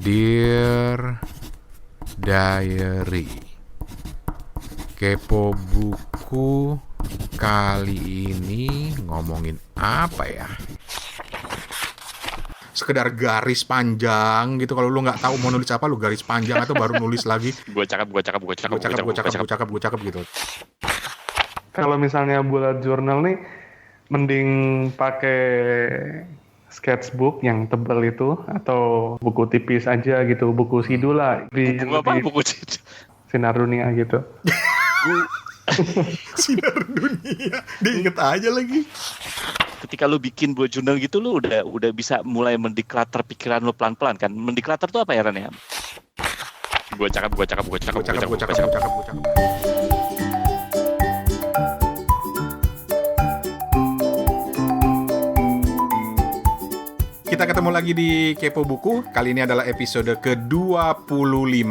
Dear Diary, kepo buku kali ini ngomongin apa ya? Sekedar garis panjang gitu. Kalau lu nggak tahu mau nulis apa, lu garis panjang atau baru nulis lagi. Gue cakap gitu. Kalau misalnya bullet journal nih, mending pakai sketchbook yang tebal itu atau buku tipis aja gitu, buku sidul lah di buku Sinar Dunia gitu. Sinar Dunia, diinget aja lagi. Ketika lu bikin bullet journal gitu, lu udah bisa mulai mendeklater pikiran lu pelan-pelan kan. Mendeklater tuh apa ya, Ran ya? Gue cakap. Kita ketemu lagi di Kepo Buku. Kali ini adalah episode ke-25.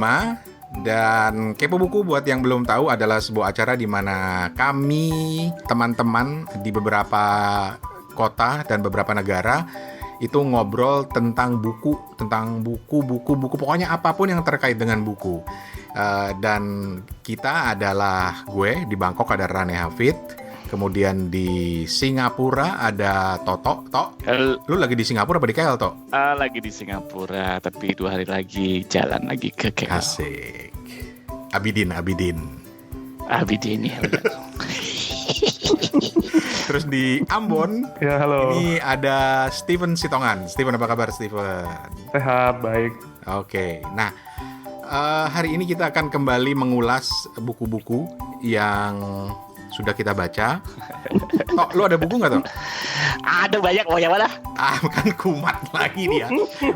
Dan Kepo Buku buat yang belum tahu adalah sebuah acara di mana kami, teman-teman di beberapa kota dan beberapa negara itu ngobrol tentang buku, pokoknya apapun yang terkait dengan buku. Dan kita adalah gue di Bangkok ada Rane Hafid, kemudian di Singapura ada Toto. Lu lagi di Singapura apa di KL, Tok? Lagi di Singapura, tapi 2 hari lagi jalan lagi ke KL. Asik. Abidin ya. Terus di Ambon, Ya, halo. ini ada Steven Sitongan. Steven, apa kabar, Steven? Sehat, baik. Oke, nah hari ini kita akan kembali mengulas buku-buku yang sudah kita baca. Tok, lu ada buku nggak, Tok? Ada banyak, mau yang mana? Kan kumat lagi dia.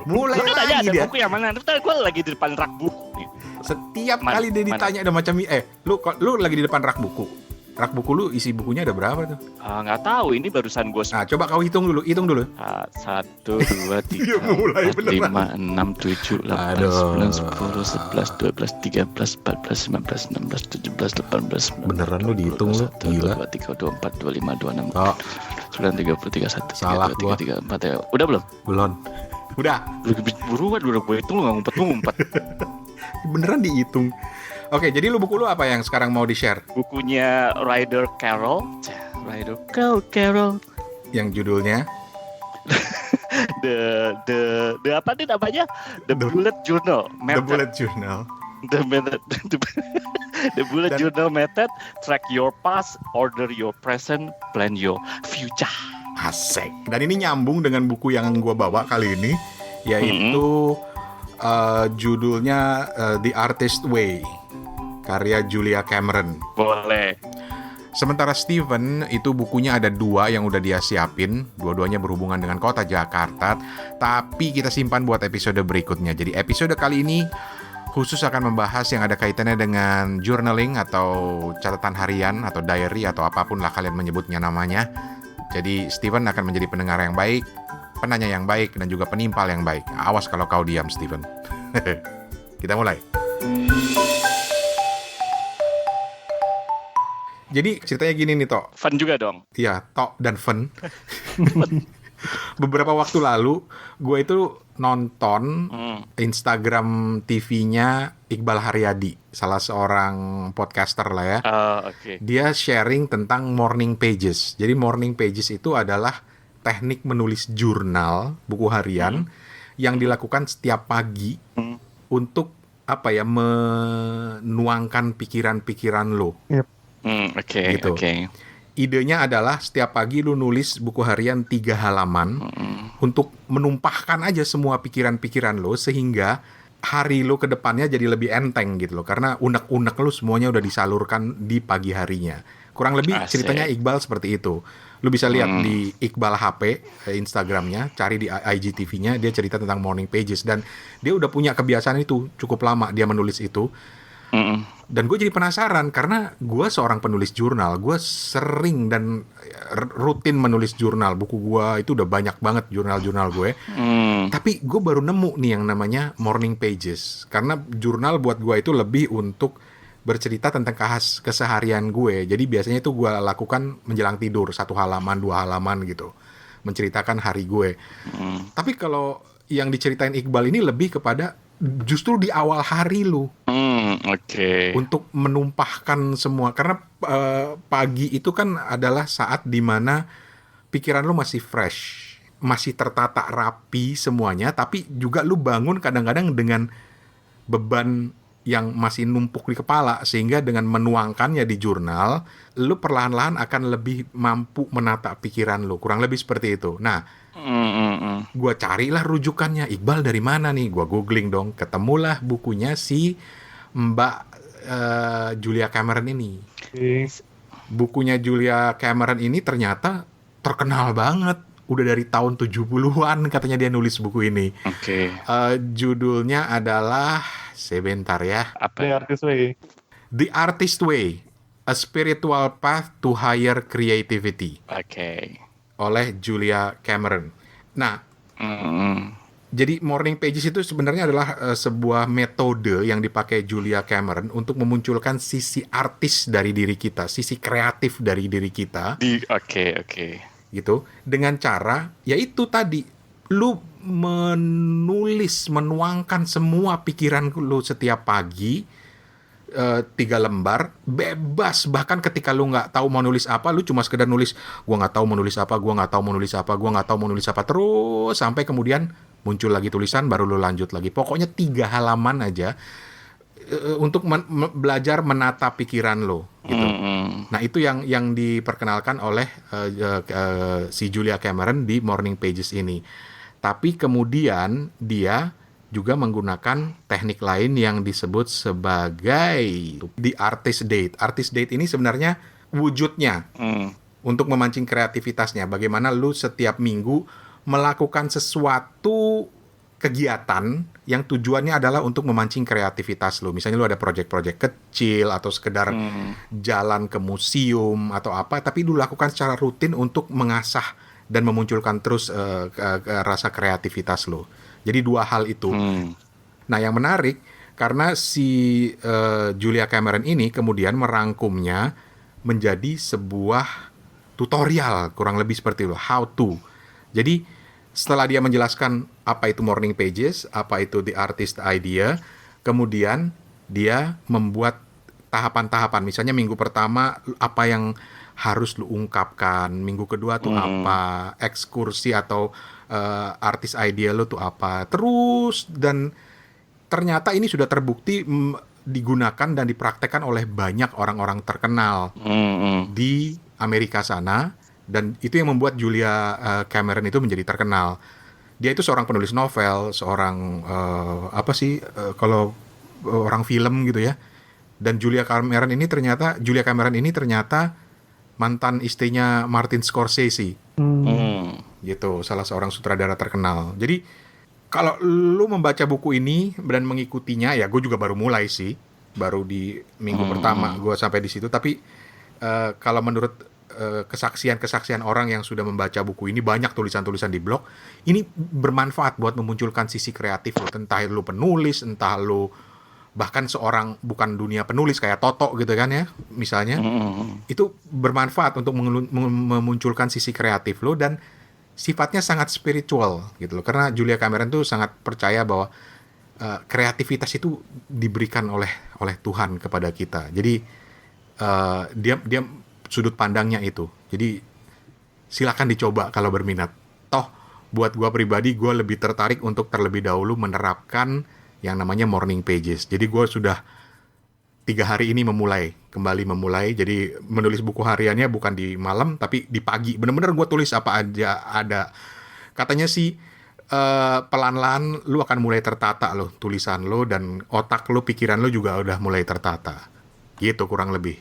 Mulai Lu tanya lagi ada dia. buku yang mana? Ntar gue lagi di depan rak buku. Setiap kali dia ditanya ada macam lu lagi di depan rak buku. Rak buku lu isi bukunya ada berapa tuh? Nggak tahu, ini barusan gue. Nah, coba kau hitung dulu. 1, 2, 3, Dia mulai 4, 5, 6, 7, 8, 9, 10, 11, 12, 13, 14, 15, 16, 17, 18, 19. Beneran lu dihitung lu? Gila. 1, 2, 3, 24, 25, 26, Oh, 9, 30, 31, Salah 32, 33, 34 ya. Udah belum? belum. Udah. Lu buruan, udah gue hitung, lu nggak ngumpet. Beneran dihitung. Oke, jadi buku lu apa yang sekarang mau di-share? Bukunya Ryder Carroll. Yang judulnya The apa nih namanya? The Bullet Journal The Method. Bullet Journal. The Bullet Journal Method. Track your past, order your present, plan your future. Asik. Dan ini nyambung dengan buku yang gua bawa kali ini, yaitu judulnya The Artist Way, karya Julia Cameron. Boleh. Sementara Steven itu bukunya ada 2 yang udah dia siapin. Dua-duanya berhubungan dengan kota Jakarta, tapi kita simpan buat episode berikutnya. Jadi episode kali ini khusus akan membahas yang ada kaitannya dengan journaling atau catatan harian atau diary atau apapun lah kalian menyebutnya namanya. Jadi Steven akan menjadi pendengar yang baik, penanya yang baik, dan juga penimpal yang baik. Awas kalau kau diam, Steven. Kita mulai. Jadi ceritanya gini nih, Tok. Fun juga dong. Iya, Tok dan Fen. Beberapa waktu lalu, gue itu nonton Instagram TV-nya Iqbal Haryadi, salah seorang podcaster lah ya. Oke. Dia sharing tentang morning pages. Jadi morning pages itu adalah teknik menulis jurnal, buku harian, yang dilakukan setiap pagi untuk menuangkan pikiran-pikiran lo. Yep. Oke. Gitu. Idenya adalah setiap pagi lu nulis buku harian 3 halaman untuk menumpahkan aja semua pikiran-pikiran lo sehingga hari lo ke depannya jadi lebih enteng gitu loh. Karena unek-unek lo semuanya udah disalurkan di pagi harinya. Kurang lebih ceritanya Iqbal seperti itu. Lu bisa lihat di Iqbal HP Instagramnya, cari di IGTV-nya, dia cerita tentang morning pages. Dan dia udah punya kebiasaan itu cukup lama dia menulis itu. Dan gue jadi penasaran karena gue seorang penulis jurnal, gue sering dan rutin menulis jurnal. Buku gue itu udah banyak banget jurnal-jurnal gue. Tapi gue baru nemu nih yang namanya morning pages. Karena jurnal buat gue itu lebih untuk bercerita tentang keseharian gue. Jadi biasanya itu gue lakukan menjelang tidur, 1 halaman, 2 halaman gitu, menceritakan hari gue. Tapi kalau yang diceritain Iqbal ini lebih kepada justru di awal hari lu Oke. untuk menumpahkan semua. Karena pagi itu kan adalah saat dimana pikiran lu masih fresh, masih tertata rapi semuanya, tapi juga lu bangun kadang-kadang dengan beban yang masih numpuk di kepala, sehingga dengan menuangkannya di jurnal, lu perlahan-lahan akan lebih mampu menata pikiran lu. Kurang lebih seperti itu. Nah, gua carilah rujukannya. Iqbal dari mana nih? Gua googling dong. Ketemulah bukunya si Mbak Julia Cameron ini. Bukunya Julia Cameron ini ternyata terkenal banget. Udah dari tahun 70-an katanya dia nulis buku ini. Oke. Judulnya adalah, sebentar ya. Apa? The Artist Way. The Artist Way, A Spiritual Path to Higher Creativity Oke. oleh Julia Cameron. Nah, Mm. jadi Morning Pages itu sebenarnya adalah sebuah metode yang dipakai Julia Cameron untuk memunculkan sisi artis dari diri kita, sisi kreatif dari diri kita, Oke. gitu, dengan cara yaitu tadi lu menulis, menuangkan semua pikiran lu setiap pagi, 3 lembar bebas. Bahkan ketika lu nggak tahu mau nulis apa, lu cuma sekedar nulis, gua nggak tahu mau nulis apa, gua nggak tahu mau nulis apa, gua nggak tahu mau nulis apa, terus sampai kemudian muncul lagi tulisan, baru lu lanjut lagi. Pokoknya 3 halaman aja untuk belajar menata pikiran lo gitu. Nah, itu yang diperkenalkan oleh si Julia Cameron di Morning Pages ini. Tapi kemudian dia juga menggunakan teknik lain yang disebut sebagai the artist date. Artist date ini sebenarnya wujudnya untuk memancing kreativitasnya. Bagaimana lu setiap minggu melakukan sesuatu kegiatan yang tujuannya adalah untuk memancing kreativitas lu. Misalnya lu ada proyek-proyek kecil atau sekedar jalan ke museum atau apa, tapi lu lakukan secara rutin untuk mengasah dan memunculkan terus rasa kreativitas lu. Jadi 2 hal itu. Nah, yang menarik karena si Julia Cameron ini kemudian merangkumnya menjadi sebuah tutorial, kurang lebih seperti itu, how to. Jadi setelah dia menjelaskan apa itu Morning Pages, apa itu The Artist Idea, kemudian dia membuat tahapan-tahapan. Misalnya minggu pertama apa yang harus lu ungkapkan, minggu kedua tuh apa, ekskursi atau artist idea lu tuh apa. Terus, dan ternyata ini sudah terbukti digunakan dan dipraktekkan oleh banyak orang-orang terkenal di Amerika sana. Dan itu yang membuat Julia Cameron itu menjadi terkenal. Dia itu seorang penulis novel, seorang kalau orang film gitu ya. Dan Julia Cameron ini ternyata mantan istrinya Martin Scorsese. Gitu, salah seorang sutradara terkenal. Jadi kalau lu membaca buku ini dan mengikutinya, ya gue juga baru mulai sih, baru di minggu pertama gue sampai di situ. Tapi kalau menurut kesaksian orang yang sudah membaca buku ini, banyak tulisan-tulisan di blog, ini bermanfaat buat memunculkan sisi kreatif lo. Entah lu penulis, entah lu bahkan seorang bukan dunia penulis kayak Toto gitu kan ya, misalnya, itu bermanfaat untuk memunculkan sisi kreatif lo, dan sifatnya sangat spiritual gitu loh. Karena Julia Cameron tuh sangat percaya bahwa kreativitas itu diberikan oleh Tuhan kepada kita. Jadi dia sudut pandangnya itu. Jadi silakan dicoba kalau berminat. Toh buat gue pribadi, gue lebih tertarik untuk terlebih dahulu menerapkan yang namanya Morning Pages. Jadi gue sudah 3 hari ini kembali memulai. Jadi menulis buku hariannya bukan di malam, tapi di pagi. Bener-bener gue tulis apa aja ada. Katanya sih pelan-pelan lu akan mulai tertata lo tulisan lo, dan otak lo, pikiran lo juga udah mulai tertata. Gitu kurang lebih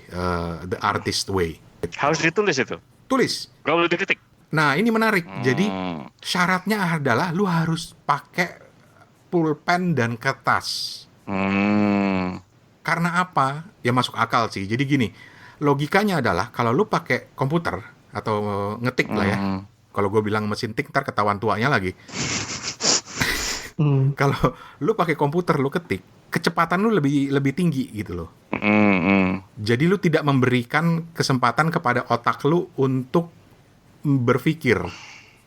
The Artist Way. Harus ditulis itu? Tulis. Gak boleh diketik? Nah, ini menarik. Jadi syaratnya adalah lu harus pakai pulpen dan kertas. Karena apa? Ya masuk akal sih. Jadi gini, logikanya adalah kalau lu pakai komputer atau ngetik lah ya. Kalau gue bilang mesin tik, ntar ketahuan tuanya lagi. Kalau lu pakai komputer, lu ketik, kecepatan lu lebih tinggi gitu loh. Jadi lu tidak memberikan kesempatan kepada otak lu untuk berpikir.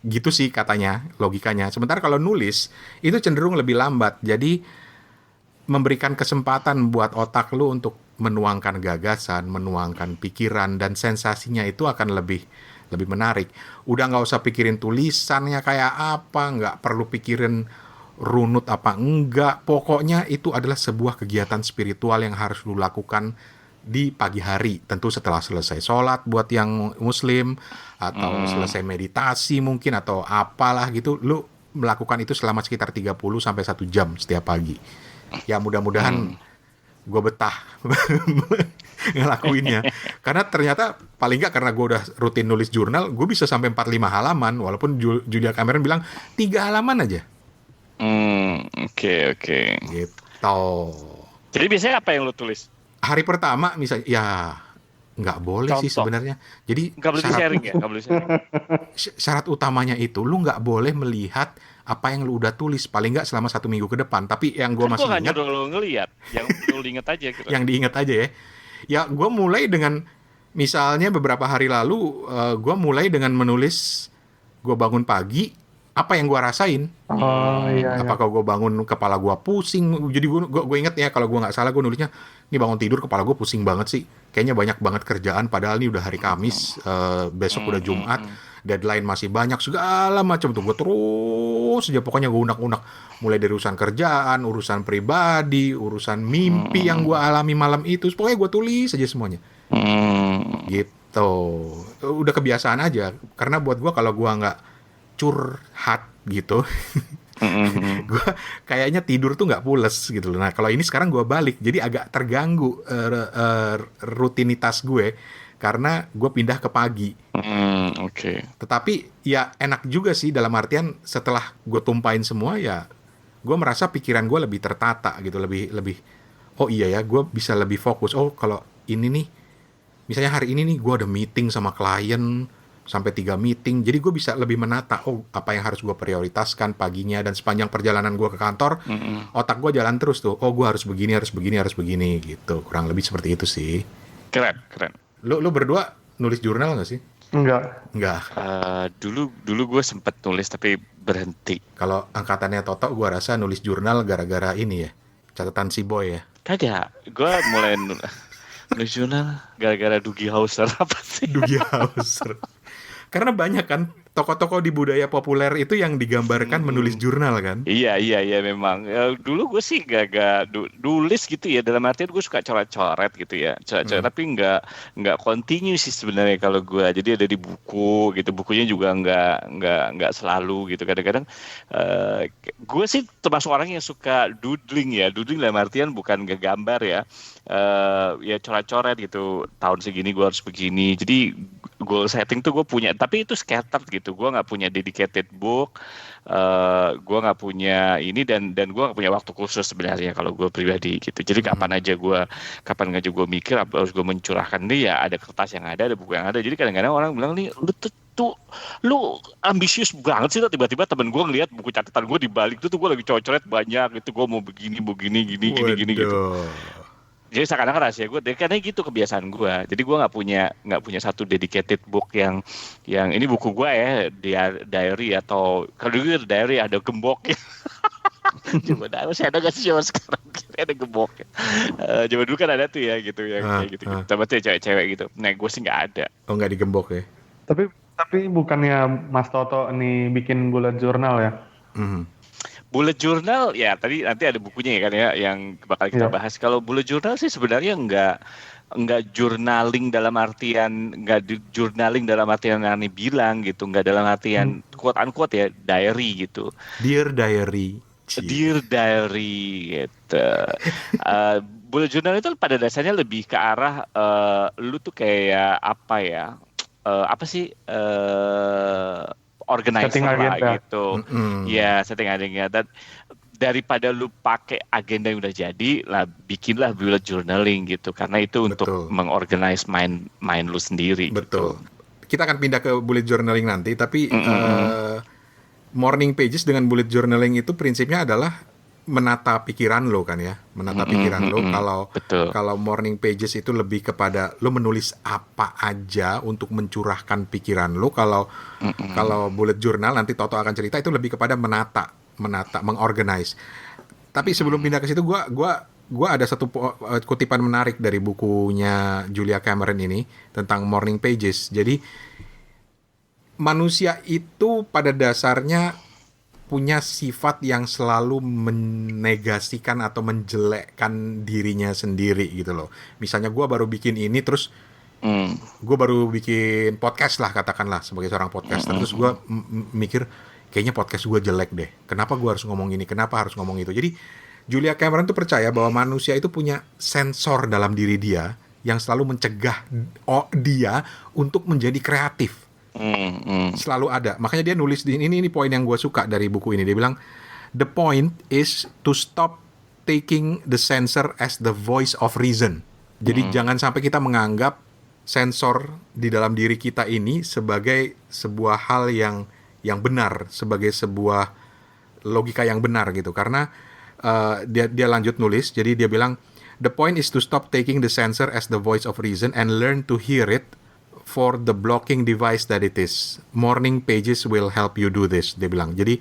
Gitu sih katanya, logikanya. Sementara kalau nulis itu cenderung lebih lambat. Jadi memberikan kesempatan buat otak lu untuk menuangkan gagasan, menuangkan pikiran, dan sensasinya itu akan lebih lebih menarik. Udah nggak usah pikirin tulisannya kayak apa, nggak perlu pikirin runut apa enggak. Pokoknya itu adalah sebuah kegiatan spiritual yang harus lu lakukan di pagi hari. Tentu setelah selesai sholat buat yang muslim, atau selesai meditasi mungkin, atau apalah gitu. Lu melakukan itu selama sekitar 30 sampai 1 jam setiap pagi. Ya mudah-mudahan gue betah ngelakuinnya. Karena ternyata paling nggak, karena gue udah rutin nulis jurnal, gue bisa sampai 45 halaman. Walaupun Julia Cameron bilang 3 halaman aja. Oke. Gitu. Jadi biasanya apa yang lo tulis? Hari pertama misalnya, ya nggak boleh sih Contoh. sebenarnya. Jadi Nggak boleh di-sharing ya? Nggak boleh sharing. syarat utamanya itu lu nggak boleh melihat apa yang lu udah tulis paling nggak selama 1 minggu ke depan. Tapi yang gue Kan masih gue nggak ingat, nyuruh lo ngeliat. Yang lo inget aja gitu. yang diingat aja ya. Ya gue mulai dengan, misalnya beberapa hari lalu, gue mulai dengan menulis gue bangun pagi, apa yang gue rasain. Oh iya. Apakah gue bangun kepala gue pusing? Jadi gue inget ya, kalau gue nggak salah gue nulisnya, ini bangun tidur kepala gue pusing banget sih. Kayaknya banyak banget kerjaan, padahal ini udah hari Kamis, besok udah Jumat, deadline masih banyak, segala macam tuh. Gue terus aja pokoknya gue unak-unak. Mulai dari urusan kerjaan, urusan pribadi, urusan mimpi yang gue alami malam itu. Pokoknya gue tulis aja semuanya. Gitu. Udah kebiasaan aja. Karena buat gue, kalau gue nggak curhat gitu, gue kayaknya tidur tuh nggak pules gitu loh. Nah kalau ini sekarang gue balik, jadi agak terganggu rutinitas gue karena gue pindah ke pagi. Oke. Tetapi ya enak juga sih, dalam artian setelah gue tumpahin semua, ya gue merasa pikiran gue lebih tertata gitu, lebih oh iya ya, gue bisa lebih fokus. Oh kalau ini nih, misalnya hari ini nih gue ada meeting sama klien sampai 3 meeting, jadi gue bisa lebih menata, oh apa yang harus gue prioritaskan paginya. Dan sepanjang perjalanan gue ke kantor, otak gue jalan terus tuh, oh gue harus begini gitu. Kurang lebih seperti itu sih. Keren. Lu berdua nulis jurnal nggak sih? Enggak. Nggak. Dulu gue sempet nulis tapi berhenti. Kalau angkatannya Toto, gue rasa nulis jurnal gara-gara ini ya, catatan si boy ya. Kagak, gue mulai nulis jurnal gara-gara Dougie Hauser. Apa sih? Dougie Hauser. Karena banyak kan tokoh-tokoh di budaya populer itu yang digambarkan menulis jurnal kan. Iya memang. Dulu gue sih gak nulis gitu ya, dalam artian gue suka coret-coret gitu ya, tapi nggak continue sih sebenarnya kalau gue. Jadi ada di buku gitu, bukunya juga nggak selalu gitu. Kadang-kadang gue sih termasuk orang yang suka doodling dalam artian bukan gambar ya. Ya coret-coret gitu, tahun segini gue harus begini. Jadi goal setting tuh gue punya, tapi itu scattered gitu. Gue nggak punya dedicated book, gue nggak punya ini, dan gue nggak punya waktu khusus sebenarnya kalau gue pribadi gitu. Jadi kapan aja gue mikir harus gue mencurahkan ini, ya ada kertas yang ada buku yang ada. Jadi kadang-kadang orang bilang nih, lu ambisius banget sih. Tiba-tiba temen gue ngeliat buku catatan gue, di balik tuh gue lagi coret-coret banyak gitu. Gue mau begini gini gitu. Jadi seakan-akan rahasia gue, karena gitu kebiasaan gue. Jadi gue nggak punya satu dedicated book yang ini buku gue ya, diary, atau kalau dulu diary ada gemboknya. Coba masih ada nggak sih zaman sekarang? Ada gemboknya. Zaman dulu kan ada tuh ya gitu, yang kayak gitu. Tapi cewek-cewek gitu. Nah gue sih nggak ada. Oh nggak digembok ya? Tapi bukannya Mas Toto nih bikin bullet journal ya? Bullet journal ya, nanti ada bukunya ya kan ya, yang bakal kita bahas. Kalau bullet journal sih sebenarnya nggak journaling dalam artian yang Nani bilang gitu, nggak dalam artian quote unquote ya diary gitu. Dear diary Gitu. Bullet journal itu pada dasarnya lebih ke arah lu tuh kayak apa ya? Apa sih? Organizer lah gitu. Ya, setting agenda. Dan daripada lu pakai agenda yang udah jadi lah, bikinlah bullet journaling gitu, karena itu untuk mengorganize mind lu sendiri. Betul. Gitu. Kita akan pindah ke bullet journaling nanti, tapi morning pages dengan bullet journaling itu prinsipnya adalah menata pikiran lo kan ya, lo. Kalau morning pages itu lebih kepada lo menulis apa aja untuk mencurahkan pikiran lo. Kalau bullet journal, nanti Toto akan cerita, itu lebih kepada menata, mengorganize. Tapi sebelum pindah ke situ, gua ada satu kutipan menarik dari bukunya Julia Cameron ini tentang Morning Pages. Jadi manusia itu pada dasarnya punya sifat yang selalu menegasikan atau menjelekkan dirinya sendiri gitu loh. Misalnya gue baru bikin ini, terus gue baru bikin podcast lah katakanlah sebagai seorang podcaster, terus gue mikir kayaknya podcast gue jelek deh. Kenapa gue harus ngomong ini? Kenapa harus ngomong itu? Jadi Julia Cameron tuh percaya bahwa manusia itu punya sensor dalam diri dia yang selalu mencegah dia untuk menjadi kreatif. Selalu ada. Makanya dia nulis di ini poin yang gue suka dari buku ini. Dia bilang, the point is to stop taking the sensor as the voice of reason. Jadi jangan sampai kita menganggap sensor di dalam diri kita ini sebagai sebuah hal yang benar, sebagai sebuah logika yang benar gitu. Karena dia lanjut nulis. Jadi dia bilang, the point is to stop taking the sensor as the voice of reason and learn to hear it for the blocking device that it is. Morning Pages will help you do this, dia bilang. Jadi,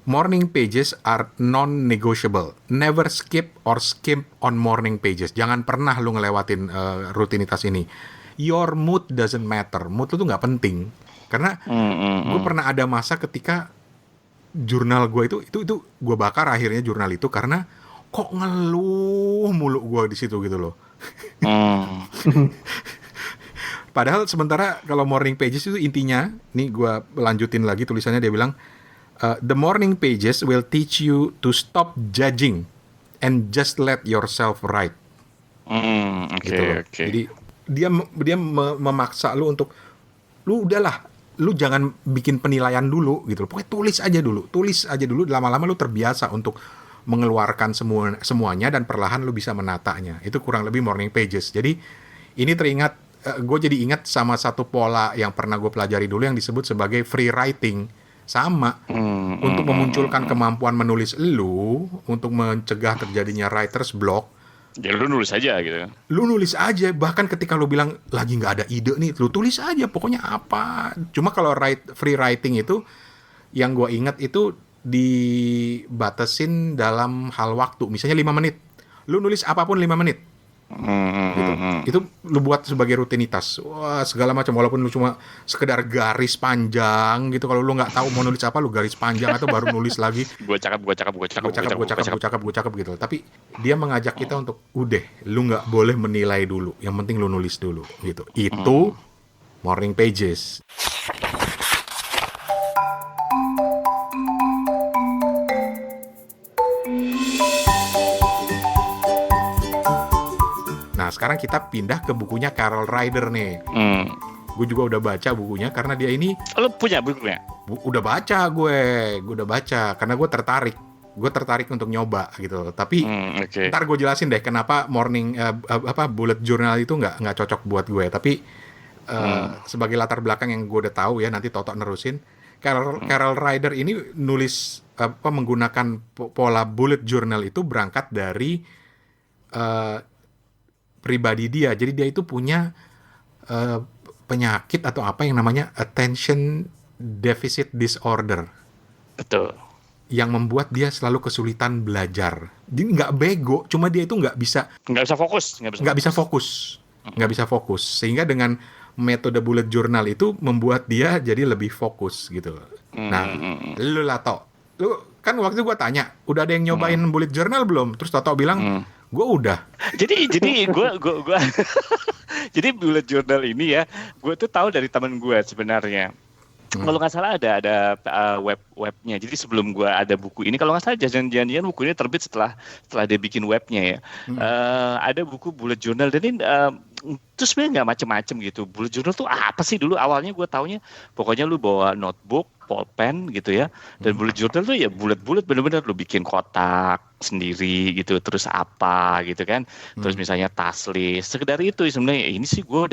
Morning Pages are non-negotiable. Never skip or skimp on Morning Pages. Jangan pernah lu ngelewatin rutinitas ini. Your mood doesn't matter. Mood lu tuh nggak penting. Karena gue pernah ada masa ketika jurnal gue itu gue bakar akhirnya jurnal itu karena kok ngeluh mulu gue di situ gitu loh. Padahal sementara kalau Morning Pages itu intinya, nih gue lanjutin lagi tulisannya, dia bilang, the Morning Pages will teach you to stop judging and just let yourself write. Oke. Jadi dia memaksa lu untuk, lu udahlah, lu jangan bikin penilaian dulu gitu. Pokoknya tulis aja dulu. Lama-lama lu terbiasa untuk mengeluarkan semuanya dan perlahan lu bisa menatanya. Itu kurang lebih Morning Pages. Jadi ini teringat. Gue jadi ingat sama satu pola yang pernah gue pelajari dulu yang disebut sebagai free writing. Sama, untuk memunculkan kemampuan menulis lu, untuk mencegah terjadinya writer's block. Ya lu nulis aja gitu. Lu nulis aja, bahkan ketika lu bilang lagi nggak ada ide nih, lu tulis aja pokoknya apa. Cuma kalau free writing itu, yang gue ingat itu dibatasin dalam hal waktu. Misalnya 5 menit. Lu nulis apapun 5 menit. Gitu. Itu lu buat sebagai rutinitas. Wah, segala macam, walaupun lu cuma sekedar garis panjang gitu. Kalau lu nggak tahu mau nulis apa, lu garis panjang atau baru nulis lagi. Gue cakap gitu. Tapi dia mengajak kita untuk udah, lu nggak boleh menilai dulu. Yang penting lu nulis dulu gitu. Itu Morning Pages. Nah, sekarang kita pindah ke bukunya Carol Ryder nih. Gue juga udah baca bukunya karena dia ini. Lo punya bukunya? Udah baca gue udah baca karena gue tertarik untuk nyoba gitu. Tapi ntar gue jelasin deh kenapa bullet journal itu nggak cocok buat gue. Tapi sebagai latar belakang yang gue udah tahu ya, nanti Toto nerusin. Carol Ryder ini nulis menggunakan pola bullet journal itu berangkat dari pribadi dia. Jadi dia itu punya penyakit atau apa yang namanya attention deficit disorder. Betul. Yang membuat dia selalu kesulitan belajar. Dia nggak bego, cuma dia itu nggak bisa fokus. Sehingga dengan metode bullet journal itu membuat dia jadi lebih fokus gitu. Nah, lu lah Tok. Lu kan waktu itu gue tanya, udah ada yang nyobain bullet journal belum? Terus Toto bilang, gue udah. Jadi gue jadi bullet journal ini ya, gue tuh tahu dari teman gue sebenarnya. Kalau nggak salah ada webnya. Jadi sebelum gue ada buku ini, kalau nggak salah janjian buku ini terbit setelah dia bikin webnya ya. Ada buku bullet journal dan ini itu sebenarnya nggak macem-macem gitu. Bullet journal tuh apa sih dulu? Awalnya gue taunya pokoknya lu bawa notebook, pulpen gitu ya. Dan bullet journal tuh ya bulat-bulat bener-bener lu bikin kotak sendiri gitu, terus apa gitu kan. Terus misalnya task list. Sekedar itu sebenarnya. Ini sih gue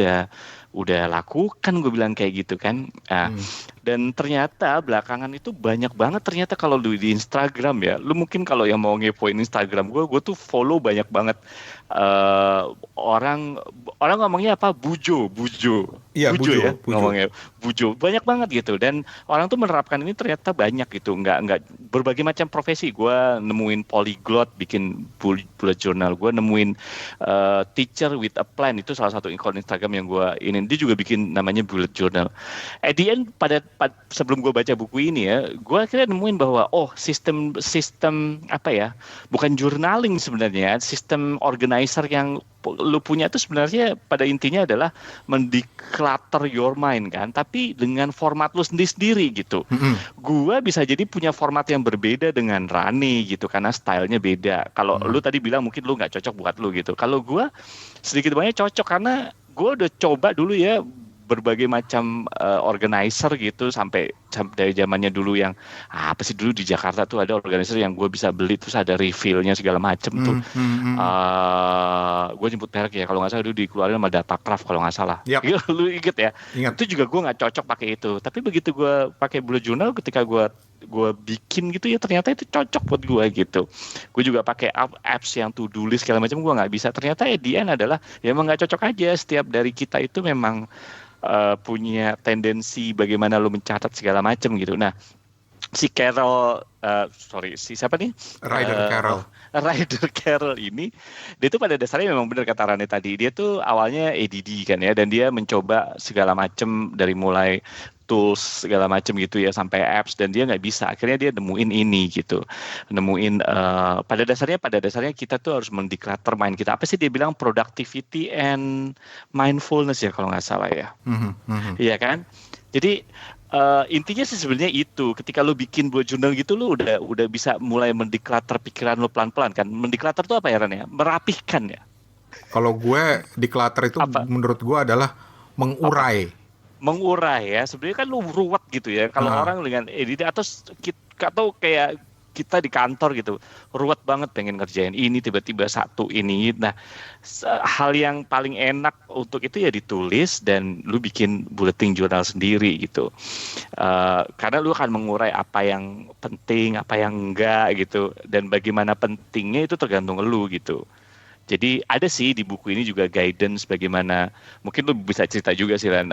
udah lakukan, gue bilang kayak gitu kan. Dan ternyata belakangan itu banyak banget ternyata kalau lu di Instagram ya. Lu mungkin kalau yang mau ngepoin Instagram gue tuh follow banyak banget orang ngomongnya apa? Bujo. Iya, bujo ya. Ngomongnya bujo. Banyak banget gitu. Dan orang tuh menerapkan ini ternyata banyak gitu. Nggak berbagai macam profesi. Gue nemuin polyglot bikin bullet journal. Gue nemuin teacher with a plan, itu salah satu akun Instagram yang gue ini, dia juga bikin namanya bullet journal. At the end sebelum gue baca buku ini ya, gue akhirnya nemuin bahwa sistem apa ya, bukan journaling sebenarnya, sistem organizer yang lu punya itu sebenarnya pada intinya adalah mendeclutter your mind kan, tapi dengan format lu sendiri gitu. Gua bisa jadi punya format yang berbeda dengan Rani gitu karena stylenya beda. Kalau lu tadi bilang mungkin lu nggak cocok buat lu gitu. Kalau gua sedikit banyak cocok karena gua udah coba dulu ya berbagai macam organizer gitu sampai dari zamannya dulu yang apa sih, dulu di Jakarta tuh ada organizer yang gue bisa beli terus ada refillnya segala macem tuh. Gue jemput merek ya, kalau nggak salah dulu dikeluarin sama Datacraft kalau nggak salah. Yep. Lu inget ya? Ingat. Itu juga gue nggak cocok pakai itu. Tapi begitu gue pakai bullet journal, ketika gue bikin gitu ya, ternyata itu cocok buat gue gitu. Gue juga pakai apps yang to-do list segala macam, gue nggak bisa. Ternyata at the end adalah ya emang nggak cocok aja. Setiap dari kita itu memang punya tendensi bagaimana lu mencatat segala macam gitu. Nah, si Carol, siapa nih? Ryder Carroll ini, dia tuh pada dasarnya memang benar kata Rane tadi. Dia tuh awalnya ADD kan ya, dan dia mencoba segala macam dari mulai tools segala macam gitu ya sampai apps, dan dia nggak bisa. Akhirnya dia nemuin ini gitu, nemuin pada dasarnya kita tuh harus mendeclutter mind kita. Apa sih dia bilang, productivity and mindfulness ya kalau nggak salah ya. Iya kan? Jadi intinya sih sebenarnya itu, ketika lu bikin bullet journal gitu lu udah bisa mulai mendeclutter pikiran lu pelan-pelan kan. Mendeclutter itu apa ya Ran ya? Merapihkan ya. Kalau gue declutter itu menurut gue adalah mengurai. Mengurai ya. Sebenarnya kan lu ruwet gitu ya. Kalau orang dengan editing atau kayak kita di kantor gitu, ruwet banget pengen ngerjain ini, tiba-tiba satu ini. Nah, hal yang paling enak untuk itu ya ditulis dan lu bikin bulletin journal sendiri gitu. Karena lu akan mengurai apa yang penting, apa yang enggak gitu, dan bagaimana pentingnya itu tergantung lu gitu. Jadi ada sih di buku ini juga guidance bagaimana, mungkin lu bisa cerita juga sih Ran,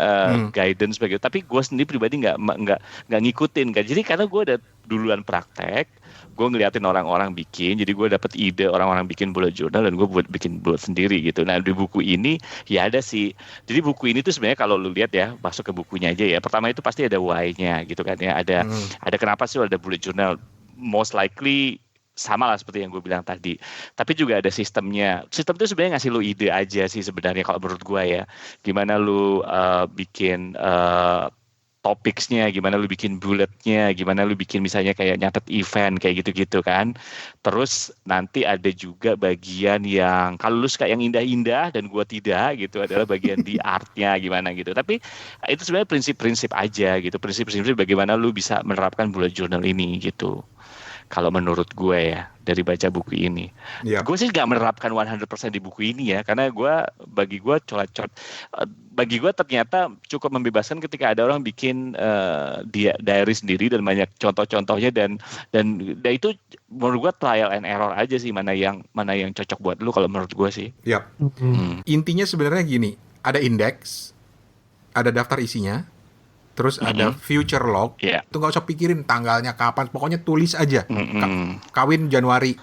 guidance bagaimana. Tapi gue sendiri pribadi nggak ngikutin kan. Jadi karena gue udah duluan praktek, gue ngeliatin orang-orang bikin, jadi gue dapet ide orang-orang bikin bullet journal dan gue buat bikin bullet sendiri gitu. Nah di buku ini ya ada sih. Jadi buku ini tuh sebenarnya kalau lu lihat ya, masuk ke bukunya aja ya. Pertama itu pasti ada why-nya gitu kan ya. Ada kenapa sih ada bullet journal. Most likely sama lah seperti yang gue bilang tadi. Tapi juga ada sistemnya. Sistem itu sebenarnya ngasih lu ide aja sih sebenarnya kalau menurut gue ya. Gimana lu bikin topicsnya, gimana lu bikin bulletnya, gimana lu bikin misalnya kayak nyatet event kayak gitu-gitu kan. Terus nanti ada juga bagian yang kalau lu suka yang indah-indah dan gua tidak gitu, adalah bagian di artnya gimana gitu. Tapi itu sebenarnya prinsip-prinsip aja gitu, prinsip-prinsip bagaimana lu bisa menerapkan bullet journal ini gitu. Kalau menurut gue ya, dari baca buku ini. Yep. Gue sih gak menerapkan 100% di buku ini ya, karena bagi gue bagi gue ternyata cukup membebaskan ketika ada orang bikin diary sendiri dan banyak contoh-contohnya, dan itu menurut gue trial and error aja sih, mana yang cocok buat lu kalau menurut gue sih. Yap. Intinya sebenarnya gini, ada indeks, ada daftar isinya, terus ada future log. Itu nggak usah pikirin tanggalnya kapan, pokoknya tulis aja. Kawin Januari.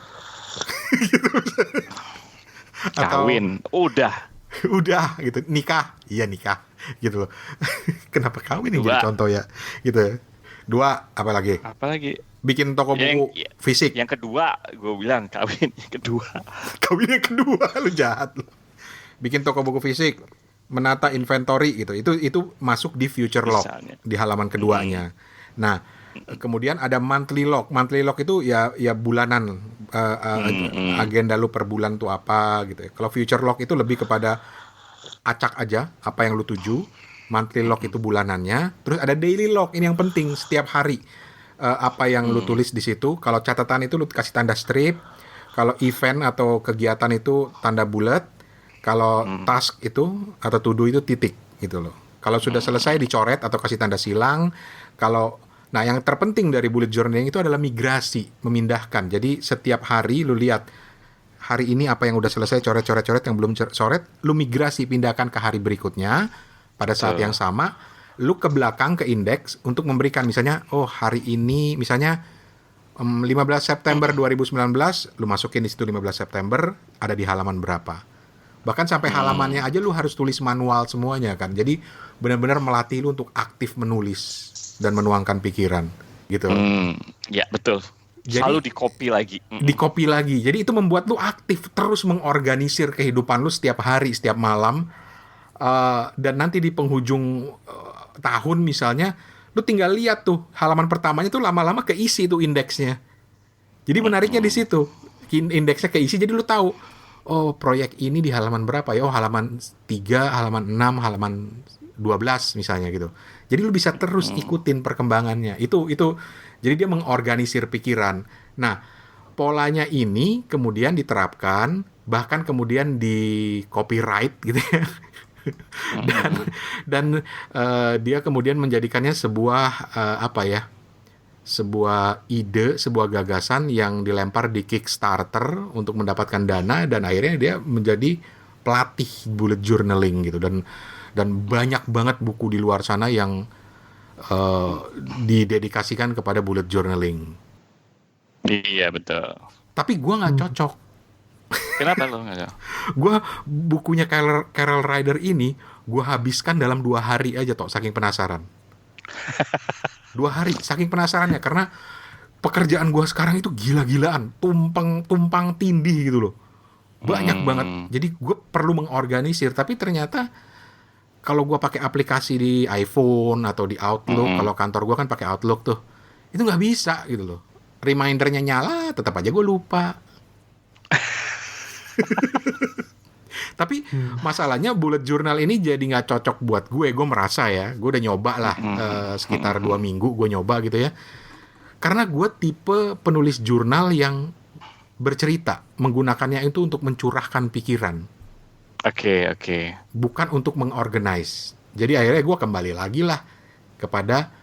Kawin, udah gitu. Nikah, iya nikah, gitu loh. Kenapa kawin ini jadi contoh ya, gitu. 2, apa lagi? Bikin toko buku fisik. Yang kedua, gue bilang kawin yang kedua. Kawin yang kedua, lu jahat lu. Bikin toko buku fisik, menata inventory gitu, itu masuk di future log. Misalnya. Di halaman keduanya. Nah, kemudian ada monthly log. Monthly log itu ya bulanan, agenda lu per bulan tuh apa gitu ya. Kalau future log itu lebih kepada acak aja apa yang lu tuju. Monthly log itu bulanannya. Terus ada daily log, ini yang penting, setiap hari apa yang lu tulis di situ. Kalau catatan itu lu kasih tanda strip. Kalau event atau kegiatan itu tanda bulat. Kalau task itu atau to do itu titik gitu loh. Kalau sudah selesai dicoret atau kasih tanda silang. Nah yang terpenting dari bullet journaling itu adalah migrasi, memindahkan. Jadi setiap hari lu lihat hari ini apa yang udah selesai, coret, yang belum coret, lu migrasi, pindahkan ke hari berikutnya. Pada saat yang sama, lu ke belakang ke indeks untuk memberikan misalnya, oh hari ini misalnya 15 September 2019, lu masukin di situ 15 September, ada di halaman berapa. Bahkan sampai halamannya aja lu harus tulis manual semuanya kan. Jadi benar-benar melatih lu untuk aktif menulis dan menuangkan pikiran gitu. Ya betul. Jadi, selalu di-copy lagi. Di-copy lagi. Jadi itu membuat lu aktif terus mengorganisir kehidupan lu setiap hari, setiap malam. Dan nanti di penghujung tahun misalnya, lu tinggal lihat tuh halaman pertamanya tuh lama-lama keisi tuh indeksnya. Jadi menariknya di situ. Indeksnya keisi, jadi lu tahu, oh proyek ini di halaman berapa ya? Oh halaman 3, halaman 6, halaman 12 misalnya gitu. Jadi lu bisa terus ikutin perkembangannya. Itu jadi dia mengorganisir pikiran. Nah, polanya ini kemudian diterapkan, bahkan kemudian di copyright gitu ya. dan dia kemudian menjadikannya sebuah sebuah ide, sebuah gagasan yang dilempar di Kickstarter untuk mendapatkan dana, dan akhirnya dia menjadi pelatih bullet journaling gitu. Dan banyak banget buku di luar sana yang didedikasikan kepada bullet journaling. Iya betul. Tapi gue nggak cocok. Kenapa lo nggak cocok? Gue bukunya Carol Ryder ini gue habiskan dalam 2 hari aja toh, saking penasaran. 2 hari saking penasarannya, karena pekerjaan gue sekarang itu gila-gilaan, tumpang tindih gitu loh, banyak banget. Jadi gue perlu mengorganisir, tapi ternyata kalau gue pakai aplikasi di iPhone atau di Outlook, kalau kantor gue kan pakai Outlook tuh, itu nggak bisa gitu loh. Remindernya nyala, tetap aja gue lupa. Tapi masalahnya bullet journal ini jadi nggak cocok buat gue. Gue merasa ya, gue udah nyoba lah sekitar 2 minggu gue nyoba gitu ya. Karena gue tipe penulis jurnal yang bercerita, menggunakannya itu untuk mencurahkan pikiran. Oke. Bukan untuk mengorganize. Jadi akhirnya gue kembali lagi lah kepada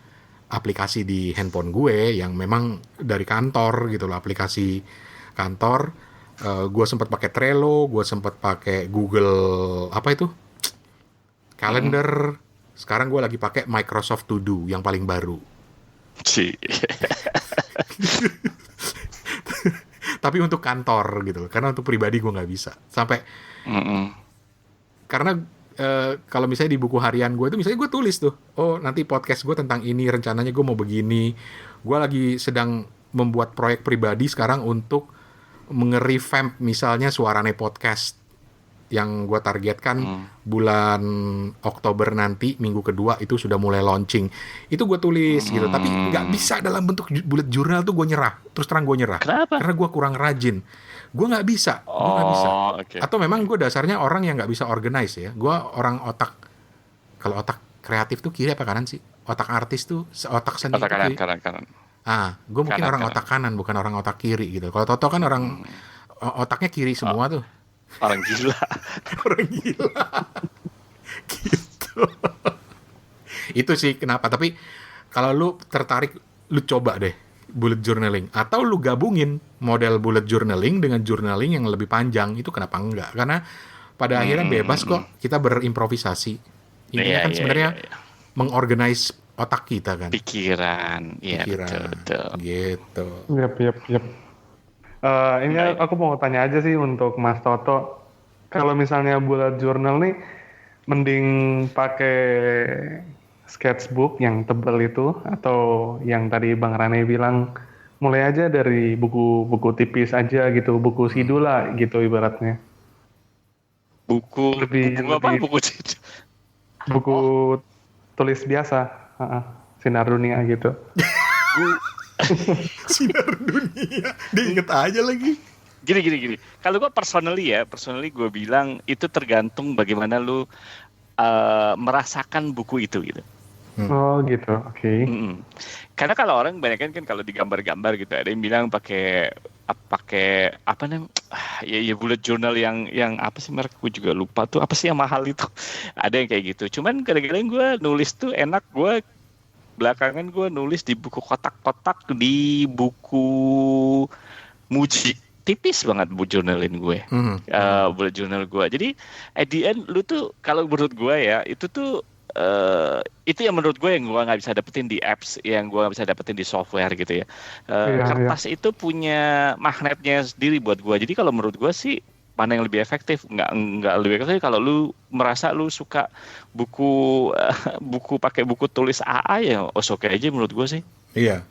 aplikasi di handphone gue yang memang dari kantor gitu loh, aplikasi kantor. Gue sempat pakai Trello, gue sempat pakai Google Calendar. Sekarang gue lagi pakai Microsoft To Do yang paling baru. Tapi untuk kantor gitu, karena untuk pribadi gue nggak bisa. Sampai karena kalau misalnya di buku harian gue itu, misalnya gue tulis tuh, oh nanti podcast gue tentang ini, rencananya gue mau begini. Gue lagi sedang membuat proyek pribadi sekarang untuk nge-revamp misalnya Suarane Podcast yang gue targetkan bulan Oktober nanti, minggu kedua itu sudah mulai launching. Itu gue tulis gitu, tapi nggak bisa dalam bentuk bullet journal tuh, gue nyerah. Terus terang gue nyerah. Kenapa? Karena gue kurang rajin. Gue nggak bisa. Okay. Atau memang gue dasarnya orang yang nggak bisa organize ya. Gue orang otak, kalau otak kreatif tuh kiri apa kanan sih? Otak artis tuh, otak seni otak tuh kanan. Gue mungkin orang otak kanan, bukan orang otak kiri gitu. Kalau Toto kan orang otaknya kiri semua tuh. Orang gila. Orang gila. Gitu. Itu sih kenapa. Tapi kalau lu tertarik, lu coba deh bullet journaling. Atau lu gabungin model bullet journaling dengan journaling yang lebih panjang. Itu kenapa enggak? Karena pada akhirnya bebas kok kita berimprovisasi. Intinya kan sebenarnya mengorganize otak kita kan. Pikiran. Iya betul. Gitu. Yap. Ini aku mau tanya aja sih untuk Mas Toto. Kalau misalnya bullet journal nih, mending pakai sketchbook yang tebal itu, atau yang tadi Bang Rane bilang, mulai aja dari buku tipis aja gitu, buku sidul lah gitu ibaratnya. Buku tulis biasa, sinar dunia gitu. Sinar dunia, diinget aja lagi. Gini. Kalau gue personally gue bilang itu tergantung bagaimana lu merasakan buku itu gitu. Oh gitu, oke. Karena kalau orang kebanyakan kan kalau digambar-gambar gitu, ada yang bilang pakai apa namanya, ya bullet journal yang apa sih merek, gue juga lupa tuh, apa sih yang mahal itu. Ada yang kayak gitu. Cuman kadang-kadang gue nulis tuh enak, gue belakangan gue nulis di buku kotak-kotak, di buku Muji, tipis banget bu journalin gue, bullet journal gue. Jadi at the end lu tuh, kalau menurut gue ya, itu tuh itu yang menurut gue yang gue nggak bisa dapetin di apps, yang gue nggak bisa dapetin di software gitu ya. Iya, Kertas itu punya magnetnya sendiri buat gue. Jadi kalau menurut gue sih mana yang lebih efektif? Nggak lebih efektif kalau lu merasa lu suka buku pakai buku tulis AA ya, oke aja menurut gue sih. Iya.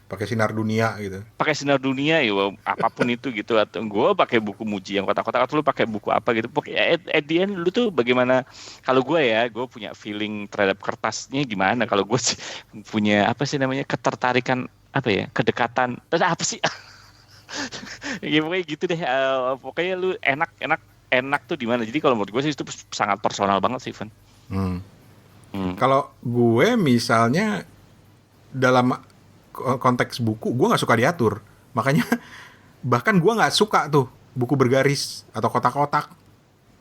Pakai sinar dunia gitu. Pakai sinar dunia ya apapun itu gitu, atau gue pakai buku Muji yang kotak-kotak, atau lu pakai buku apa gitu. Pokoknya at the end lu tuh bagaimana, kalau gue ya gue punya feeling terhadap kertasnya gimana. Kalau gue sih punya apa sih namanya, ketertarikan apa ya, kedekatan apa sih ya pokoknya gitu deh. Pokoknya lu enak tuh di mana. Jadi kalau menurut gue sih itu sangat personal banget sih, Van. Kalau gue misalnya dalam konteks buku, gue nggak suka diatur. Makanya bahkan gue nggak suka tuh buku bergaris atau kotak-kotak.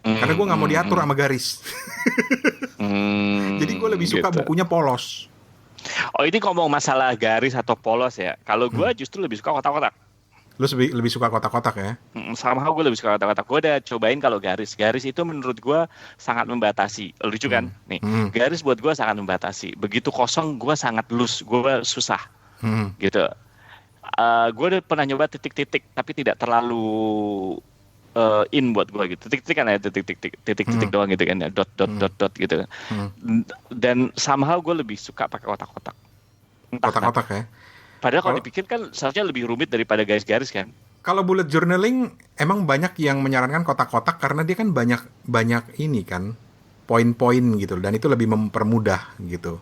Karena gue nggak mau diatur sama garis. Jadi gue lebih suka gitu. bukunya polos. Oh, ini ngomong masalah garis atau polos ya. Kalau gue justru lebih suka kotak-kotak. Lu lebih suka kotak-kotak ya? Sama gue lebih suka kotak-kotak. Gue udah cobain kalau garis itu menurut gue sangat membatasi. Lucu kan? Nih, garis buat gue sangat membatasi. Begitu kosong gue sangat loose, gue susah. Gitu. Gue udah pernah nyoba titik-titik, tapi tidak terlalu in buat gue gitu. Titik-titik kan ya, titik-titik doang gitu kan ya, dot gitu. Dan somehow gue lebih suka pakai kotak-kotak. Kotak-kotak ya? Padahal kalau dipikir kan seharusnya lebih rumit daripada garis-garis kan. Kalau bullet journaling emang banyak yang menyarankan kotak-kotak karena dia kan banyak ini kan, poin-poin gitu, dan itu lebih mempermudah gitu.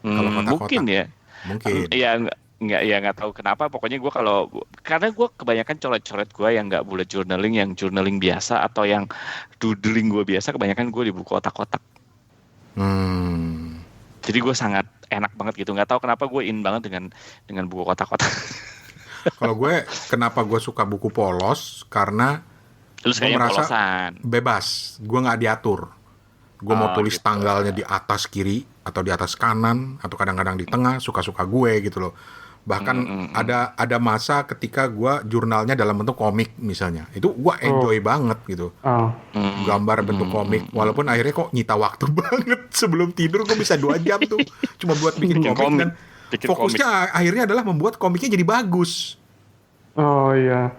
Kalau kotak-kotak. Mungkin ya. Mungkin. Nggak tahu kenapa. Pokoknya gue karena gue kebanyakan coret-coret gue yang nggak bullet journaling, yang journaling biasa atau yang doodling gue biasa, kebanyakan gue di buku kotak-kotak. Jadi gue sangat enak banget gitu. Nggak tahu kenapa gue in banget dengan buku kotak-kotak. Kalau gue, kenapa gue suka buku polos? Karena Lu gue merasa polosan. bebas. Gue nggak diatur. Gue mau tulis gitu. tanggalnya di atas kiri atau di atas kanan atau kadang-kadang di tengah, suka-suka gue gitu loh. Bahkan ada masa ketika gue jurnalnya dalam bentuk komik misalnya. Itu gue enjoy banget gitu. Gambar bentuk komik. Walaupun akhirnya kok nyita waktu banget. Sebelum tidur gue bisa 2 jam tuh cuma buat bikin komik. Dan fokusnya akhirnya adalah membuat komiknya jadi bagus. Oh iya.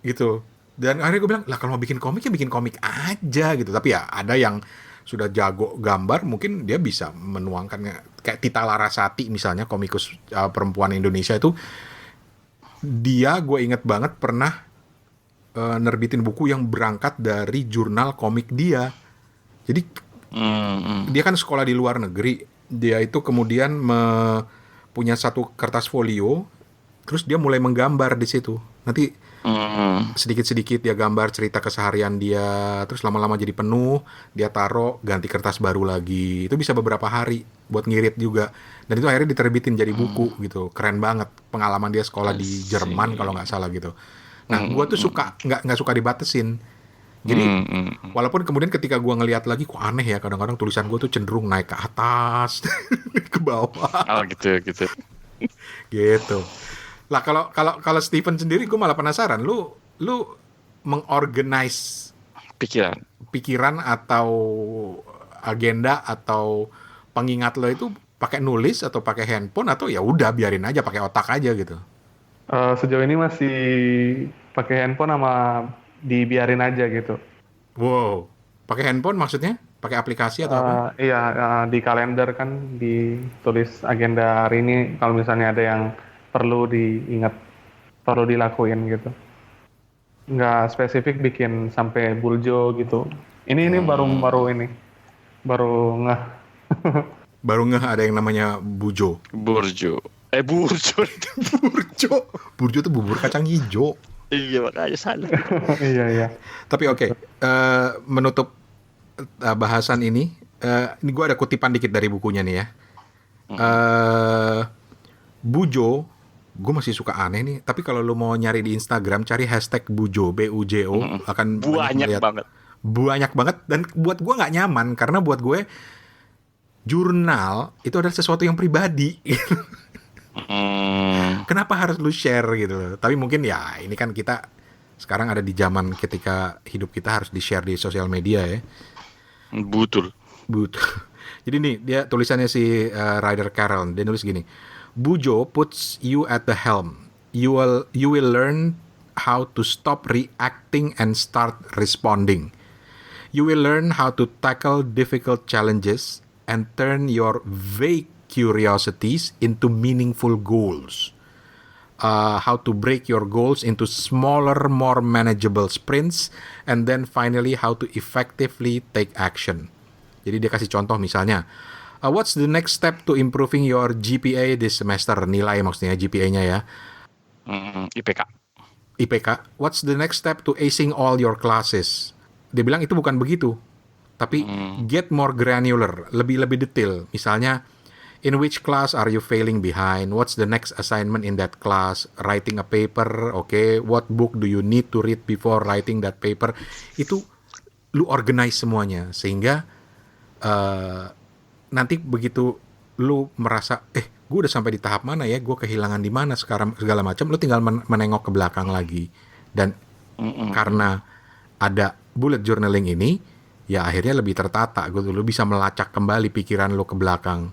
Gitu. Dan akhirnya gue bilang, lah kalau mau bikin komik ya bikin komik aja gitu. Tapi ya ada yang sudah jago gambar, mungkin dia bisa menuangkannya. Kayak Tita Larasati misalnya, komikus perempuan Indonesia itu, dia gue inget banget pernah nerbitin buku yang berangkat dari jurnal komik dia. Jadi dia kan sekolah di luar negeri, dia itu kemudian punya satu kertas folio, terus dia mulai menggambar di situ. Nanti sedikit-sedikit dia gambar cerita keseharian dia, terus lama-lama jadi penuh, dia taruh, ganti kertas baru lagi. Itu bisa beberapa hari buat ngirit juga. Dan itu akhirnya diterbitin jadi buku gitu. Keren banget pengalaman dia sekolah di Jerman kalau nggak salah gitu. Nah, gue tuh nggak suka dibatesin. Jadi walaupun kemudian ketika gue ngelihat lagi, kok aneh ya, kadang-kadang tulisan gue tuh cenderung naik ke atas, ke bawah. Oh gitu. Gitu. Lah kalau Steven sendiri, gue malah penasaran, lu mengorganize pikiran atau agenda atau pengingat lo itu pakai nulis atau pakai handphone, atau ya udah biarin aja pakai otak aja gitu? Sejauh ini masih pakai handphone sama dibiarin aja gitu. Wow, pakai handphone maksudnya? Pakai aplikasi atau apa? Iya, di kalender kan ditulis agenda hari ini, kalau misalnya ada yang perlu diingat, perlu dilakuin gitu. Nggak spesifik bikin sampai buljo gitu. Ini baru ngeh. Baru ngeh ada yang namanya burjo. Burjo. Burjo tuh bubur kacang hijau. Iya, makanya salah. Iya. Tapi oke, menutup bahasan ini gue ada kutipan dikit dari bukunya nih ya. Bujo, gue masih suka aneh nih. Tapi kalau lo mau nyari di Instagram, cari hashtag Bujo, BUJO, akan banyak banget. Dan buat gue nggak nyaman, karena buat gue jurnal itu adalah sesuatu yang pribadi. Kenapa harus lu share gitu? Tapi mungkin ya ini kan kita sekarang ada di zaman ketika hidup kita harus di share di sosial media ya. Betul. Jadi nih dia tulisannya si Ryder Carroll, dia nulis gini. Bujo puts you at the helm. You will learn how to stop reacting and start responding. You will learn how to tackle difficult challenges and turn your vague curiosities into meaningful goals. How to break your goals into smaller, more manageable sprints, and then finally how to effectively take action. Jadi dia kasih contoh misalnya, what's the next step to improving your GPA this semester? Nilai maksudnya GPA-nya ya. IPK. What's the next step to acing all your classes? Dia bilang itu bukan begitu, tapi get more granular, lebih detail. Misalnya, in which class are you failing behind? What's the next assignment in that class? Writing a paper, okay? What book do you need to read before writing that paper? Itu lu organize semuanya, sehingga nanti begitu lu merasa, gue udah sampai di tahap mana ya? Gue kehilangan di mana sekarang segala macam. Lu tinggal menengok ke belakang lagi, dan karena ada bullet journaling ini, ya akhirnya lebih tertata. Lu bisa melacak kembali pikiran lu ke belakang.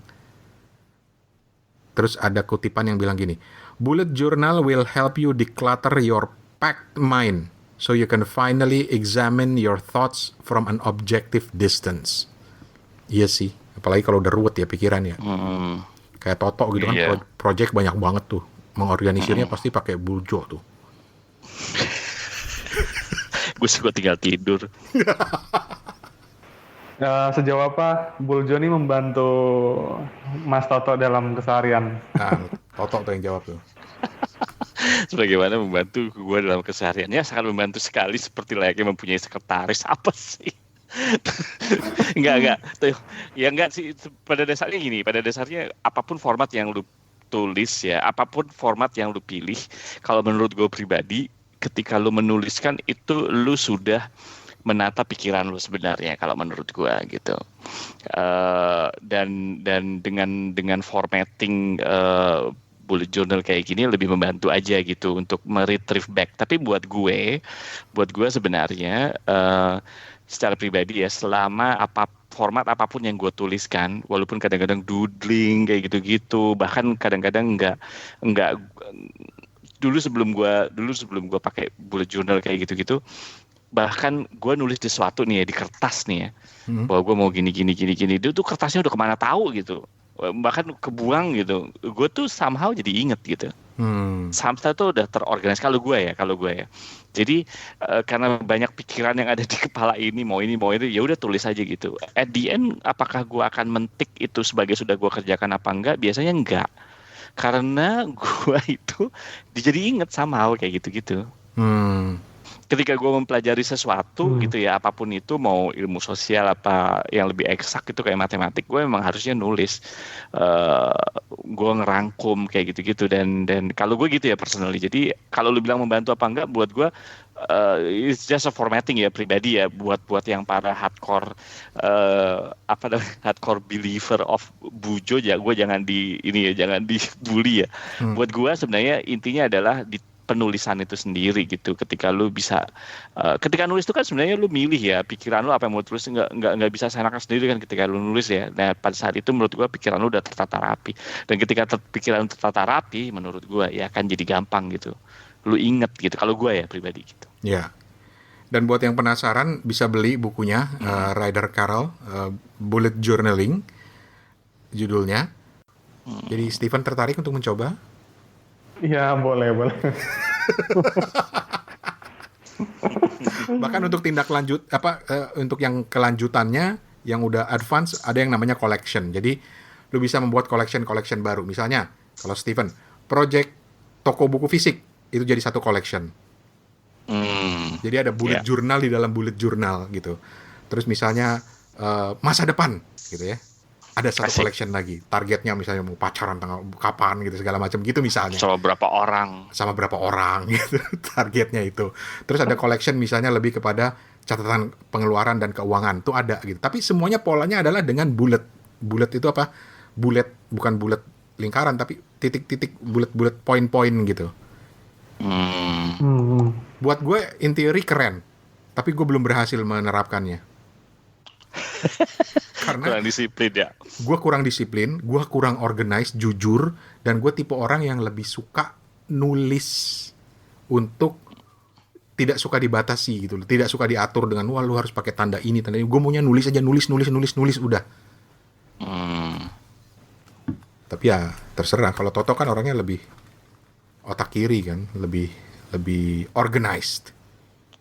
Terus ada kutipan yang bilang gini, bullet journal will help you declutter your packed mind so you can finally examine your thoughts from an objective distance. Iya sih, apalagi kalau udah ruwet ya pikiran ya. Kayak Toto gitu kan, project banyak banget tuh. Mengorganisirnya pasti pakai Bujo tuh. Gue tinggal tidur. Sejauh apa Buljo ini membantu Mas Toto dalam keseharian? Nah, Toto tuh yang jawab tuh. Sebagaimana membantu gue dalam kesehariannya, sangat membantu sekali, seperti layaknya mempunyai sekretaris. Apa sih? Enggak. Ya enggak sih, pada dasarnya gini, pada dasarnya apapun format yang lu tulis ya, apapun format yang lu pilih, kalau menurut gue pribadi, ketika lu menuliskan itu lu sudah menata pikiran lu sebenarnya, kalau menurut gue gitu. Dan dengan formatting bullet journal kayak gini lebih membantu aja gitu untuk meretrieve back. Tapi buat gue sebenarnya secara pribadi ya, selama format apapun yang gue tuliskan, walaupun kadang-kadang doodling kayak gitu-gitu, bahkan kadang-kadang enggak dulu sebelum gue pakai bullet journal kayak gitu-gitu, bahkan gue nulis sesuatu nih ya di kertas nih ya, bahwa gue mau gini, itu tuh kertasnya udah kemana tahu gitu, bahkan kebuang gitu, gue tuh somehow jadi inget gitu. Somehow tuh udah terorganize kalau gue ya. Jadi karena banyak pikiran yang ada di kepala ini mau ini, ya udah tulis aja gitu. At the end, apakah gue akan mentik itu sebagai sudah gue kerjakan apa enggak? Biasanya enggak, karena gue itu jadi inget somehow kayak gitu-gitu. Ketika gue mempelajari sesuatu gitu ya, apapun itu, mau ilmu sosial apa yang lebih eksak itu kayak matematik, gue memang harusnya nulis, gue ngerangkum kayak gitu-gitu, dan kalau gue gitu ya personally. Jadi kalau lu bilang membantu apa enggak, buat gue it's just a formatting ya pribadi ya, buat yang para hardcore hardcore believer of Bujo ya, gue jangan dibully ya. Buat gue sebenarnya intinya adalah di penulisan itu sendiri gitu. Ketika lu bisa ketika nulis itu kan sebenarnya lu milih ya pikiran lu apa yang mau tulis, nggak bisa seenaknya sendiri kan ketika lu nulis ya. Nah pada saat itu menurut gua pikiran lu udah tertata rapi, dan ketika pikiran lu tertata rapi, menurut gua ya akan jadi gampang gitu, lu inget gitu, kalau gua ya pribadi gitu ya. Dan buat yang penasaran bisa beli bukunya Ryder Carroll, Bullet Journaling judulnya. Jadi Stephen tertarik untuk mencoba? Iya, boleh. Bahkan untuk tindak lanjut untuk yang kelanjutannya yang udah advance, ada yang namanya collection. Jadi lu bisa membuat collection baru. Misalnya kalau Stephen project toko buku fisik, itu jadi satu collection. Jadi ada bullet journal di dalam bullet journal gitu. Terus misalnya masa depan gitu ya, ada satu collection lagi. Targetnya misalnya mau pacaran tanggal kapan gitu, segala macam gitu misalnya. Sama berapa orang gitu targetnya itu. Terus ada collection misalnya lebih kepada catatan pengeluaran dan keuangan, tuh ada gitu. Tapi semuanya polanya adalah dengan bullet. Bullet itu apa? Bullet, bukan bullet lingkaran, tapi titik-titik, bullet poin-poin gitu. Buat gue in theory keren, tapi gue belum berhasil menerapkannya. Karena kurang disiplin ya. gue kurang disiplin, gue kurang organized, jujur, dan gue tipe orang yang lebih suka nulis untuk tidak suka dibatasi gitu loh, tidak suka diatur dengan wah lu harus pakai tanda ini, gue maunya nulis aja, nulis udah. Tapi ya terserah, kalau Toto kan orangnya lebih otak kiri kan, lebih organized.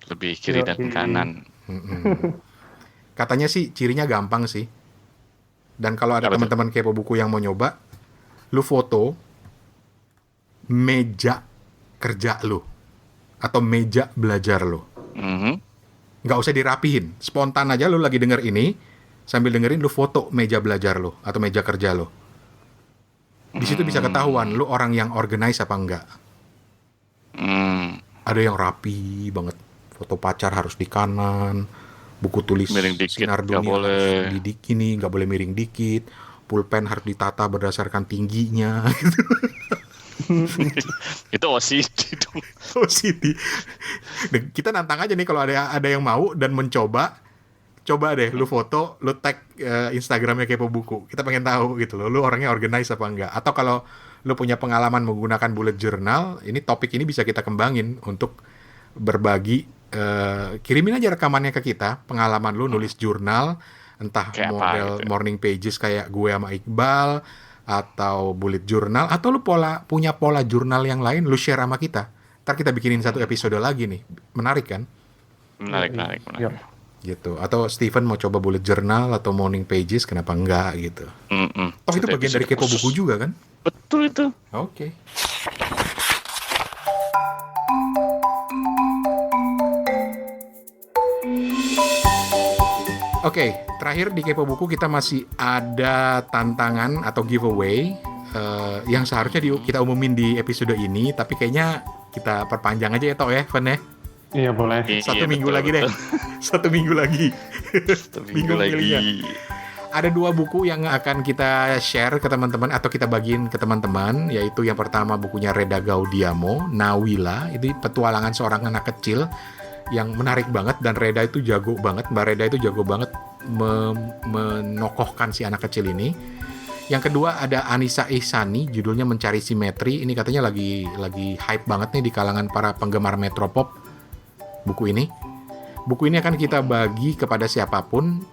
Lebih kiri dan kanan. Katanya sih cirinya gampang sih. Dan kalau ada Apa tuh? teman-teman kepo buku yang mau nyoba, lu foto meja kerja lu atau meja belajar lu. Mhm. Nggak usah dirapihin, spontan aja lu lagi denger ini, sambil dengerin lu foto meja belajar lu atau meja kerja lu. Di situ bisa ketahuan lu orang yang organize apa enggak. Ada yang rapi banget, foto pacar harus di kanan, buku tulis Miring dikit, sinar nggak dunia boleh. harus di ini, nggak boleh miring dikit, pulpen harus ditata berdasarkan tingginya. Itu OCD dong. OCD. Kita nantang aja nih kalau ada yang mau dan mencoba, coba deh lu foto, lu tag Instagramnya Kepo Buku. Kita pengen tahu gitu loh, lu orangnya organize apa enggak. Atau kalau lu punya pengalaman menggunakan bullet journal, ini topik ini bisa kita kembangin untuk berbagi. Kirimin aja rekamannya ke kita, pengalaman lu nulis jurnal, entah Kayak apa model gitu ya? morning pages kayak gue sama Iqbal, atau bullet journal, atau lu punya pola jurnal yang lain, lu share sama kita. Ntar kita bikinin satu episode lagi nih, menarik kan? Menarik. Iya. Gitu. Atau Steven mau coba bullet journal atau morning pages, kenapa enggak gitu. Toh itu Satu bagian dari episode Kepo khusus. Buku juga kan? Betul itu. Oke. Oke, terakhir di Kepo Buku kita masih ada tantangan atau giveaway yang seharusnya kita umumin di episode ini, tapi kayaknya kita perpanjang aja ya, Tok ya, Fen ya. Iya boleh. Satu Iya, minggu betul, lagi deh. betul. Satu minggu lagi. Satu minggu lagi. pilihnya. Ada 2 buku yang akan kita share ke teman-teman atau kita bagiin ke teman-teman, yaitu yang pertama bukunya Reda Gaudiamo, Nawila. Ini petualangan seorang anak kecil yang menarik banget, dan Reda itu jago banget, Mbak Reda itu jago banget menokohkan si anak kecil ini. Yang kedua ada Anissa Ihsani, judulnya Mencari Simetri. Ini katanya lagi hype banget nih di kalangan para penggemar Metropop. Buku ini akan kita bagi kepada siapapun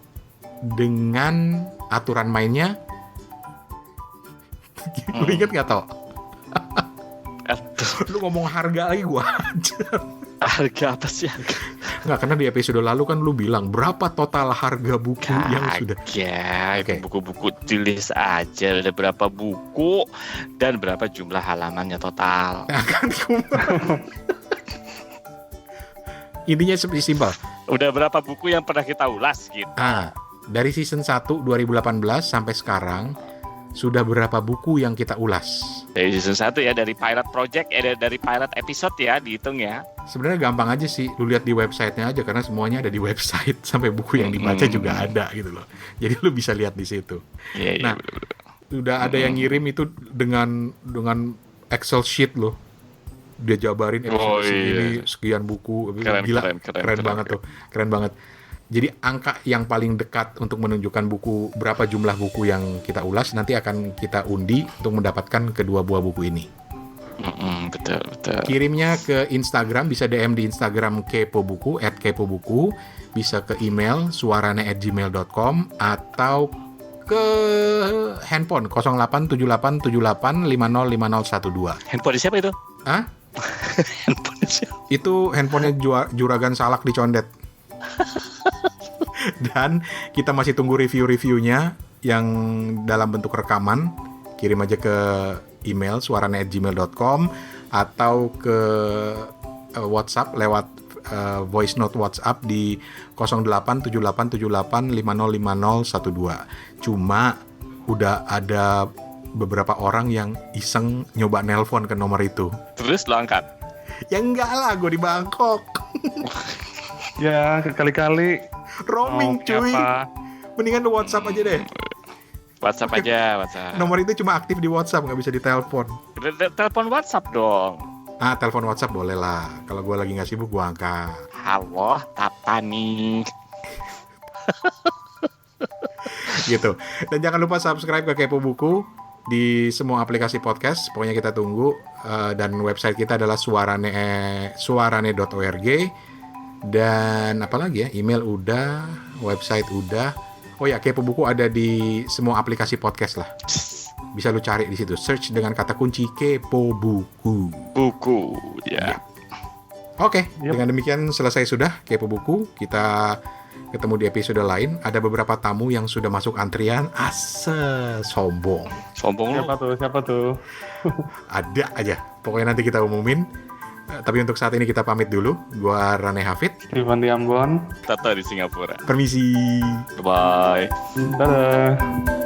dengan aturan mainnya. Lu inget nggak, Tok? Lu ngomong harga lagi gua aja. Harga apa sih harga? Nggak, karena di episode lalu kan lu bilang berapa total harga buku yang sudah. Kagak, Oke. itu buku-buku tulis aja ada berapa buku dan berapa jumlah halamannya total. Nah, kan intinya seperti simpel. Udah berapa buku yang pernah kita ulas gitu. Dari season 1 2018 sampai sekarang sudah berapa buku yang kita ulas? Dari season 1 ya, dari pilot project, dari pilot episode ya, dihitung ya. Sebenarnya gampang aja sih, lu lihat di websitenya aja karena semuanya ada di website, sampai buku yang dibaca juga ada gitu loh. Jadi lu bisa lihat di situ. Iya, Nah, bener-bener. udah ada yang ngirim itu dengan Excel sheet loh. Dia jabarin episode segini, sekian buku. Keren, Gila, keren banget tuh. Keren banget. Jadi angka yang paling dekat untuk menunjukkan buku, berapa jumlah buku yang kita ulas, nanti akan kita undi untuk mendapatkan kedua buah buku ini. Betul. Kirimnya ke Instagram, bisa DM di Instagram Kepo Buku @kepobuku, bisa ke email suarane@gmail.com, atau ke handphone 087878505012. Handphone siapa itu? Hah? Handphone siapa? Itu handphonenya Juragan Salak di Condet. Dan kita masih tunggu review-reviewnya yang dalam bentuk rekaman. Kirim aja ke email suarane@gmail.com atau ke WhatsApp lewat voice note WhatsApp di 087878505012. Cuma udah ada beberapa orang yang iseng nyoba nelpon ke nomor itu. Terus lo angkat? Ya enggak lah, gue di Bangkok. Ya kali-kali. Roaming cuy. Apa? Mendingan lu WhatsApp aja deh. WhatsApp aja, WhatsApp. Nomor itu cuma aktif di WhatsApp, nggak bisa ditelepon. Telepon WhatsApp dong. Telepon WhatsApp boleh lah. Kalau gue lagi nggak sibuk, gue angkat. Halo, Tata nih. gitu. Dan jangan lupa subscribe ke Kepo Buku di semua aplikasi podcast. Pokoknya kita tunggu. Dan website kita adalah suarane.org. Dan apalagi ya, email udah, website udah. Oh ya, Kepo Buku ada di semua aplikasi podcast lah. Bisa lu cari di situ, search dengan kata kunci Kepo Buku. Buku, ya. Oke, dengan demikian selesai sudah Kepo Buku. Kita ketemu di episode lain. Ada beberapa tamu yang sudah masuk antrian. Sombong. Sombong lu. Siapa tuh? Ada aja. Pokoknya nanti kita umumin. Tapi untuk saat ini kita pamit dulu. Gua Rane Hafid. Rifan di Ambon. Tata di Singapura. Permisi. Bye. Dadah.